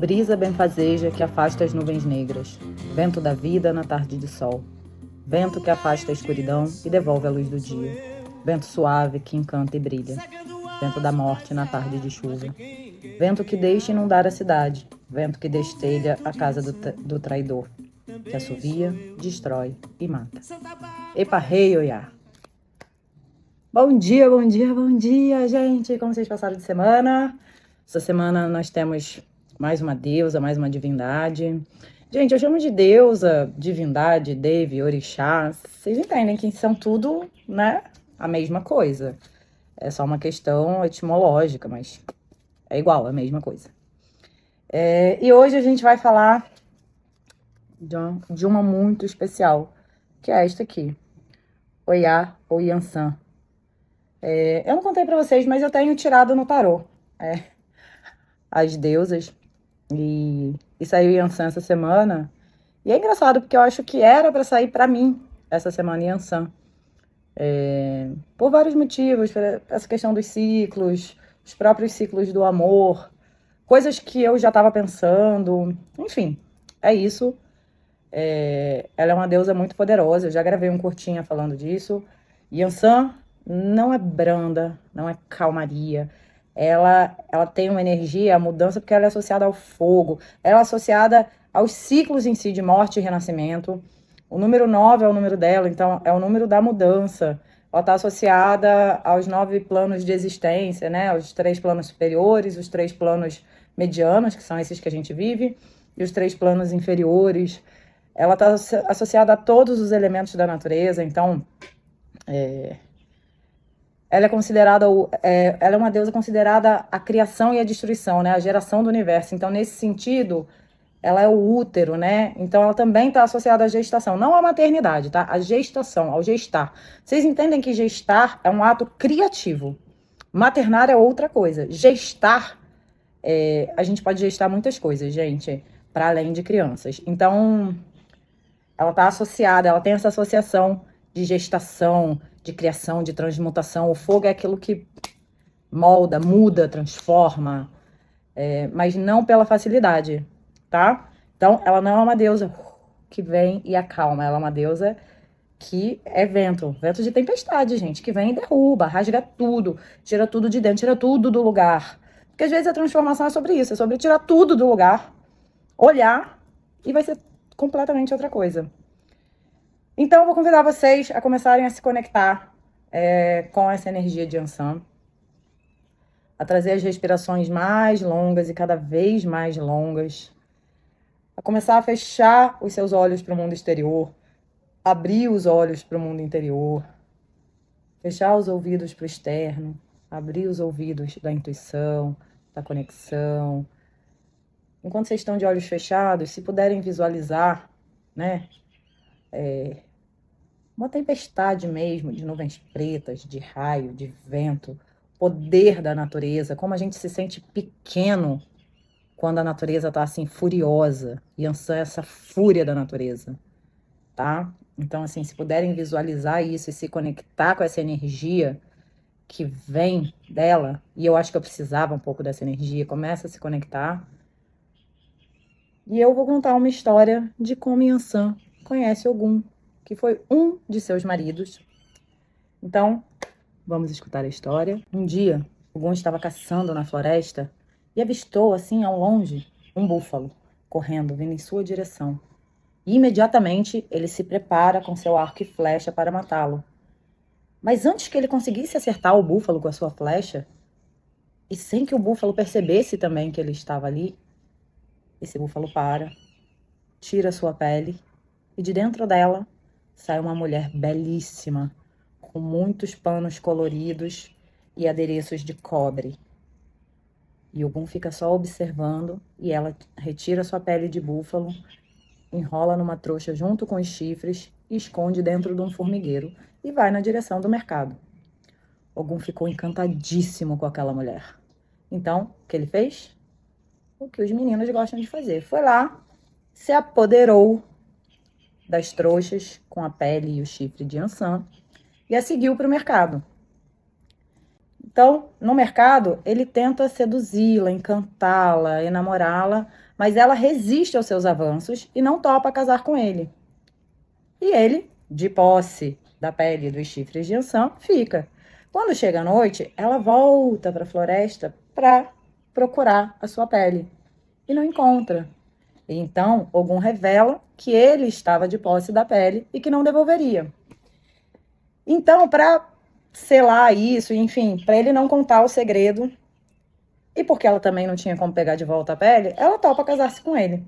Brisa benfazeja que afasta as nuvens negras, vento da vida na tarde de sol, vento que afasta a escuridão e devolve a luz do dia, vento suave que encanta e brilha, vento da morte na tarde de chuva, vento que deixa inundar a cidade, vento que destelha a casa do traidor, que assovia, destrói e mata. Epa, rei, oiá! Bom dia, bom dia, bom dia, gente! Como vocês passaram de semana? Essa semana nós temos mais uma deusa, mais uma divindade. Gente, eu chamo de deusa, divindade, Devi, orixá. Vocês entendem que são tudo, né, a mesma coisa. É só uma questão etimológica, mas é igual, a mesma coisa. E hoje a gente vai falar de uma muito especial, que é esta aqui, Oiá ou Yansan. Eu não contei pra vocês, mas eu tenho tirado no tarô as deusas e saiu Yansan essa semana. E é engraçado porque eu acho que era pra sair pra mim essa semana Yansan. Por vários motivos, por essa questão dos ciclos, os próprios ciclos do amor, coisas que eu já estava pensando, enfim, é isso. Ela é uma deusa muito poderosa, eu já gravei um curtinha falando disso. Yansan não é branda, não é calmaria. Ela tem uma energia, a mudança, porque ela é associada ao fogo. Ela é associada aos ciclos em si de morte e renascimento. O número 9 é o número dela, então é o número da mudança. Ela está associada aos 9 planos de existência, né? Os 3 planos superiores, os 3 planos medianos, que são esses que a gente vive, e os 3 planos inferiores. Ela está associada a todos os elementos da natureza, então ela é considerada, ela é uma deusa considerada a criação e a destruição, né? A geração do universo. Então, nesse sentido, ela é o útero, né? Então, ela também está associada à gestação, não à maternidade, tá? À gestação, ao gestar. Vocês entendem que gestar é um ato criativo. Maternar é outra coisa. Gestar, a gente pode gestar muitas coisas, gente, para além de crianças. Então, ela está associada, ela tem essa associação de gestação, de criação, de transmutação. O fogo é aquilo que molda, muda, transforma, mas não pela facilidade, tá? Então, ela não é uma deusa que vem e acalma, ela é uma deusa que é vento de tempestade, gente, que vem e derruba, rasga tudo, tira tudo de dentro, tira tudo do lugar. Porque às vezes a transformação é sobre isso, é sobre tirar tudo do lugar, olhar e vai ser completamente outra coisa. Então, eu vou convidar vocês a começarem a se conectar com essa energia de Yansan, a trazer as respirações mais longas e cada vez mais longas, a começar a fechar os seus olhos para o mundo exterior, abrir os olhos para o mundo interior, fechar os ouvidos para o externo, abrir os ouvidos da intuição, da conexão. Enquanto vocês estão de olhos fechados, se puderem visualizar, né, uma tempestade mesmo, de nuvens pretas, de raio, de vento, poder da natureza, como a gente se sente pequeno quando a natureza está assim, furiosa. Yansan é essa fúria da natureza, tá? Então, assim, se puderem visualizar isso e se conectar com essa energia que vem dela, e eu acho que eu precisava um pouco dessa energia, começa a se conectar. E eu vou contar uma história de como Yansan conhece Ogum, que foi um de seus maridos. Então, vamos escutar a história. Um dia, Ogum estava caçando na floresta e avistou, assim, ao longe, um búfalo, correndo, vindo em sua direção. E, imediatamente, ele se prepara com seu arco e flecha para matá-lo. Mas antes que ele conseguisse acertar o búfalo com a sua flecha, e sem que o búfalo percebesse também que ele estava ali, esse búfalo para, tira sua pele, e de dentro dela sai uma mulher belíssima, com muitos panos coloridos e adereços de cobre. E Ogum fica só observando, e ela retira sua pele de búfalo, enrola numa trouxa junto com os chifres e esconde dentro de um formigueiro e vai na direção do mercado. Ogum ficou encantadíssimo com aquela mulher. Então, o que ele fez? O que os meninos gostam de fazer. Foi lá, se apoderou das trouxas com a pele e o chifre de Yansan e a seguiu para o mercado. Então, no mercado, ele tenta seduzi-la, encantá-la, enamorá-la, mas ela resiste aos seus avanços e não topa casar com ele. E ele, de posse da pele dos chifres de Yansan, fica. Quando chega a noite, ela volta para a floresta para procurar a sua pele e não encontra. E então, Ogum revela que ele estava de posse da pele e que não devolveria. Então, para selar isso, enfim, para ele não contar o segredo, e porque ela também não tinha como pegar de volta a pele, ela topa casar-se com ele.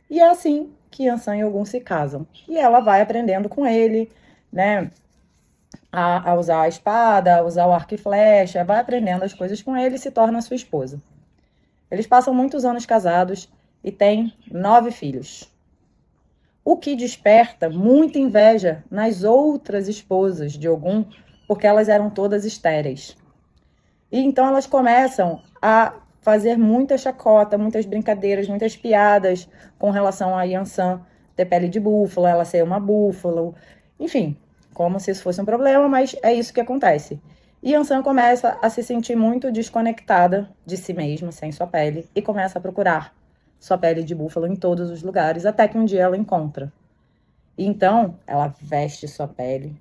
E é assim que Yansan e Ogum se casam. E ela vai aprendendo com ele, né, a usar a espada, a usar o arco e flecha, vai aprendendo as coisas com ele e se torna sua esposa. Eles passam muitos anos casados e têm 9 filhos. O que desperta muita inveja nas outras esposas de Ogum, porque elas eram todas estéreis. E então elas começam a fazer muita chacota, muitas brincadeiras, muitas piadas com relação a Yansan ter pele de búfalo, ela ser uma búfalo, enfim, como se isso fosse um problema, mas é isso que acontece. E Yansan começa a se sentir muito desconectada de si mesma, sem sua pele, e começa a procurar sua pele de búfalo em todos os lugares, até que um dia ela encontra. E então ela veste sua pele,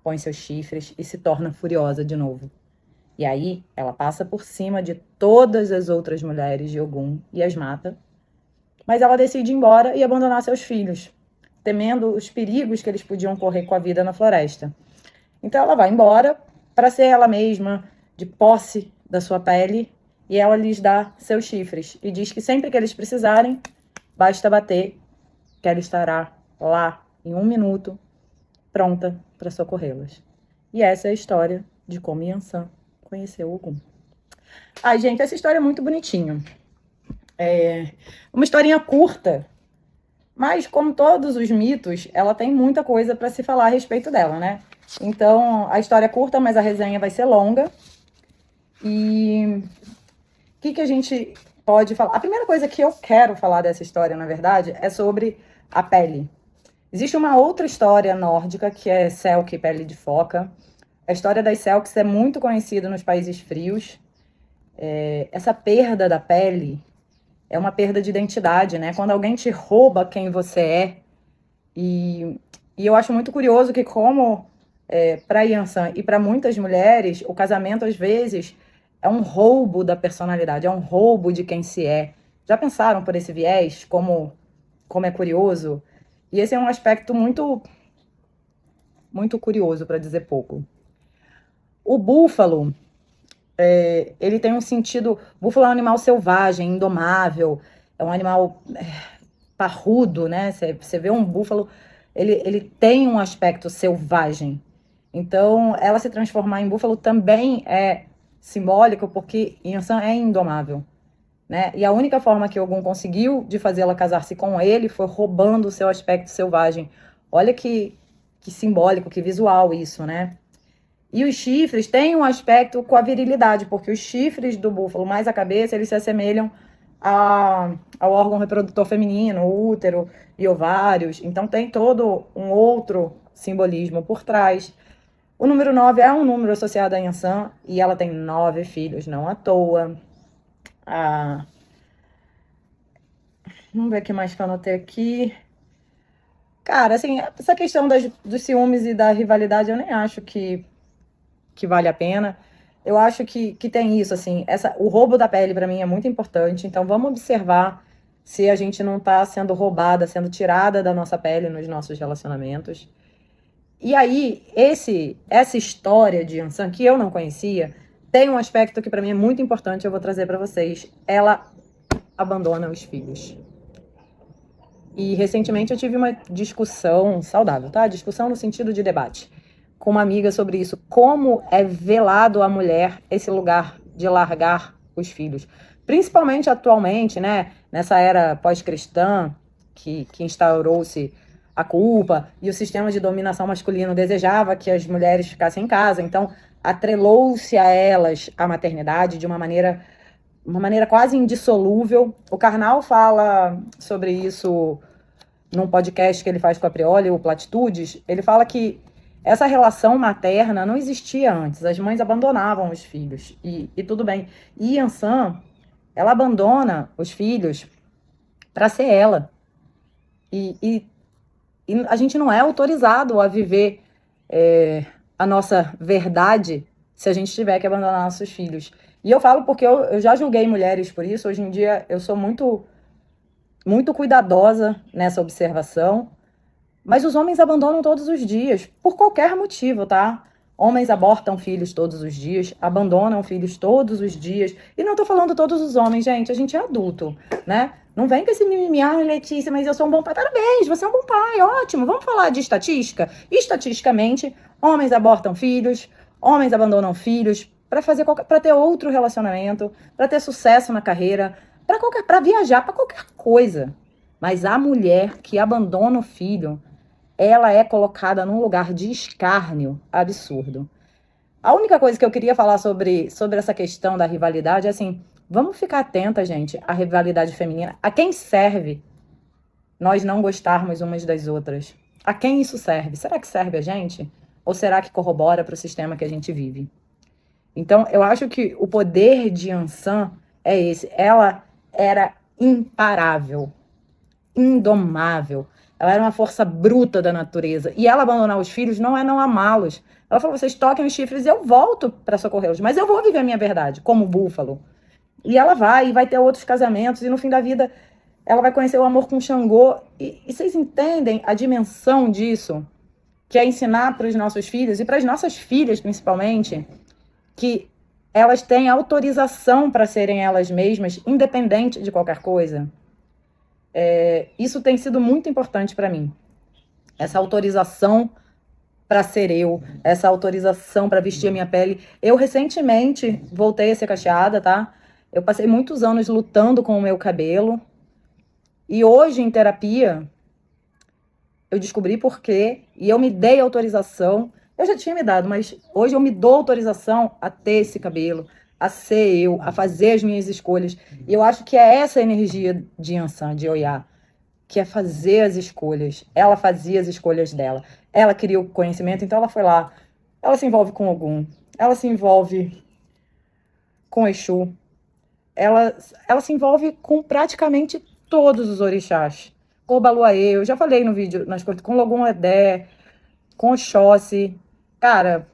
põe seus chifres e se torna furiosa de novo. E aí ela passa por cima de todas as outras mulheres de Ogum e as mata. Mas ela decide ir embora e abandonar seus filhos, temendo os perigos que eles podiam correr com a vida na floresta. Então ela vai embora para ser ela mesma, de posse da sua pele, e ela lhes dá seus chifres. E diz que sempre que eles precisarem, basta bater, que ela estará lá em 1 minuto, pronta para socorrê-las. E essa é a história de como Yansan conheceu Ogum. Ai, gente, essa história é muito bonitinha. É uma historinha curta, mas como todos os mitos, ela tem muita coisa para se falar a respeito dela, né? Então, a história é curta, mas a resenha vai ser longa. E o que a gente pode falar? A primeira coisa que eu quero falar dessa história, na verdade, é sobre a pele. Existe uma outra história nórdica, que é Selk, pele de foca. A história das Selks é muito conhecida nos países frios. Essa perda da pele é uma perda de identidade, né? Quando alguém te rouba quem você é. E eu acho muito curioso que como para Yansan e para muitas mulheres, o casamento, às vezes, é um roubo da personalidade, é um roubo de quem se é. Já pensaram por esse viés, como é curioso? E esse é um aspecto muito, muito curioso, para dizer pouco. O búfalo, ele tem um sentido... O búfalo é um animal selvagem, indomável, é um animal parrudo, né? Você vê um búfalo, ele tem um aspecto selvagem. Então, ela se transformar em búfalo também é simbólico, porque Yansan é indomável, né? E a única forma que Ogum conseguiu de fazê-la casar-se com ele foi roubando o seu aspecto selvagem. Olha que simbólico, que visual isso, né? E os chifres têm um aspecto com a virilidade, porque os chifres do búfalo mais a cabeça, eles se assemelham ao órgão reprodutor feminino, o útero e ovários. Então tem todo um outro simbolismo por trás. O número 9 é um número associado a Yansan e ela tem 9 filhos, não à toa. Vamos ver o que mais que eu anotei aqui. Cara, assim, essa questão dos ciúmes e da rivalidade eu nem acho que vale a pena. Eu acho que tem isso, assim, o roubo da pele para mim é muito importante, então vamos observar se a gente não está sendo roubada, sendo tirada da nossa pele nos nossos relacionamentos. E aí, essa história de Yansan, que eu não conhecia, tem um aspecto que para mim é muito importante, eu vou trazer para vocês. Ela abandona os filhos. E recentemente eu tive uma discussão saudável, tá? Discussão no sentido de debate, com uma amiga sobre isso. Como é velado à mulher esse lugar de largar os filhos. Principalmente atualmente, né? Nessa era pós-cristã, que instaurou-se a culpa, e o sistema de dominação masculino desejava que as mulheres ficassem em casa, então atrelou-se a elas a maternidade de uma maneira quase indissolúvel. O Karnal fala sobre isso num podcast que ele faz com a Prioli, o Platitudes. Ele fala que essa relação materna não existia antes, as mães abandonavam os filhos, e tudo bem. E Yansan, ela abandona os filhos para ser ela. E a gente não é autorizado a viver a nossa verdade se a gente tiver que abandonar nossos filhos. E eu falo porque eu já julguei mulheres por isso. Hoje em dia eu sou muito, muito cuidadosa nessa observação. Mas os homens abandonam todos os dias, por qualquer motivo, tá? Homens abortam filhos todos os dias, abandonam filhos todos os dias. E não tô falando todos os homens, gente, a gente é adulto, né? Não vem com esse mimimi, Letícia, mas eu sou um bom pai. Parabéns, você é um bom pai, ótimo. Vamos falar de estatística? Estatisticamente, homens abortam filhos, homens abandonam filhos para ter outro relacionamento, para ter sucesso na carreira, para viajar, para qualquer coisa. Mas a mulher que abandona o filho, ela é colocada num lugar de escárnio absurdo. A única coisa que eu queria falar sobre essa questão da rivalidade é assim, vamos ficar atenta, gente, à rivalidade feminina. A quem serve nós não gostarmos umas das outras? A quem isso serve? Será que serve a gente? Ou será que corrobora para o sistema que a gente vive? Então, eu acho que o poder de Ansan é esse. Ela era imparável, indomável. Ela era uma força bruta da natureza. E ela abandonar os filhos não é não amá-los. Ela falou, vocês toquem os chifres e eu volto para socorrê-los. Mas eu vou viver a minha verdade, como búfalo. E ela vai ter outros casamentos. E no fim da vida, ela vai conhecer o amor com Xangô. E vocês entendem a dimensão disso? Que é ensinar para os nossos filhos, e para as nossas filhas principalmente, que elas têm autorização para serem elas mesmas, independente de qualquer coisa. Isso tem sido muito importante para mim. Essa autorização para ser eu, essa autorização para vestir a minha pele. Eu recentemente voltei a ser cacheada, tá? Eu passei muitos anos lutando com o meu cabelo. E hoje, em terapia, eu descobri por quê. E eu me dei autorização. Eu já tinha me dado, mas hoje eu me dou autorização a ter esse cabelo, a ser eu, a fazer as minhas escolhas. E eu acho que é essa energia de Ansan, de Oiá, que é fazer as escolhas. Ela fazia as escolhas dela. Ela queria o conhecimento, então ela foi lá. Ela se envolve com Ogum. Ela se envolve com Exu. Ela se envolve com praticamente todos os orixás. Com o Baluaê, eu já falei no vídeo, com Logum Edé, com Oxóssi. Cara,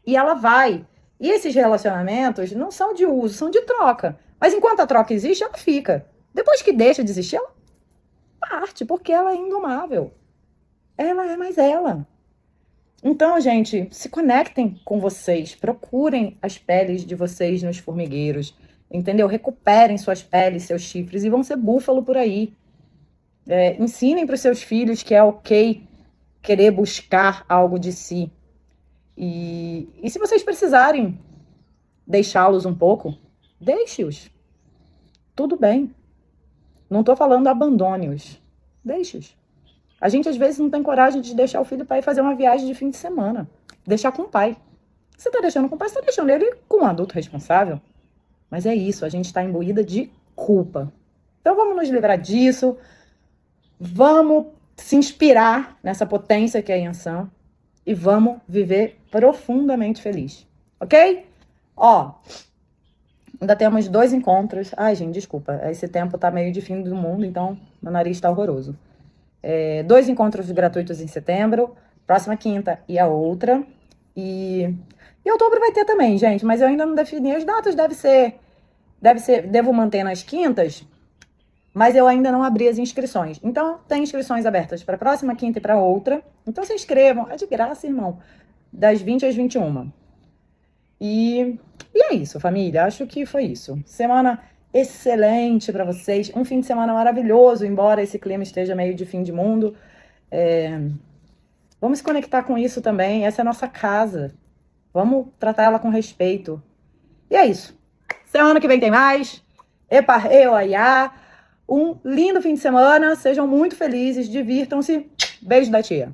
e ela vai. E esses relacionamentos não são de uso, são de troca. Mas enquanto a troca existe, ela fica. Depois que deixa de existir, ela parte, porque ela é indomável. Ela é mais ela. Então, gente, se conectem com vocês. Procurem as peles de vocês nos formigueiros. Entendeu? Recuperem suas peles, seus chifres e vão ser búfalo por aí. Ensinem para os seus filhos que é ok querer buscar algo de si. E se vocês precisarem deixá-los um pouco, deixe-os. Tudo bem. Não estou falando abandone-os. Deixe-os. A gente, às vezes, não tem coragem de deixar o filho para ir fazer uma viagem de fim de semana. Deixar com o pai. Você está deixando com o pai, você está deixando ele com um adulto responsável. Mas é isso, a gente está imbuída de culpa. Então vamos nos livrar disso. Vamos se inspirar nessa potência que é a Yansan. E vamos viver profundamente feliz. Ok? Ó, ainda temos 2 encontros. Ai, gente, desculpa. Esse tempo tá meio de fim do mundo, então meu nariz tá horroroso. 2 encontros gratuitos em setembro. Próxima quinta e a outra. E outubro vai ter também, gente. Mas eu ainda não defini as datas. Devo manter nas quintas. Mas eu ainda não abri as inscrições. Então, tem inscrições abertas para a próxima quinta e para outra. Então, se inscrevam. É de graça, irmão. Das 20 às 21. E é isso, família. Acho que foi isso. Semana excelente para vocês. Um fim de semana maravilhoso, embora esse clima esteja meio de fim de mundo. Vamos se conectar com isso também. Essa é a nossa casa. Vamos tratar ela com respeito. E é isso. Semana que vem tem mais. Epa, eu, Aiá. Um lindo fim de semana. Sejam muito felizes. Divirtam-se. Beijo da tia.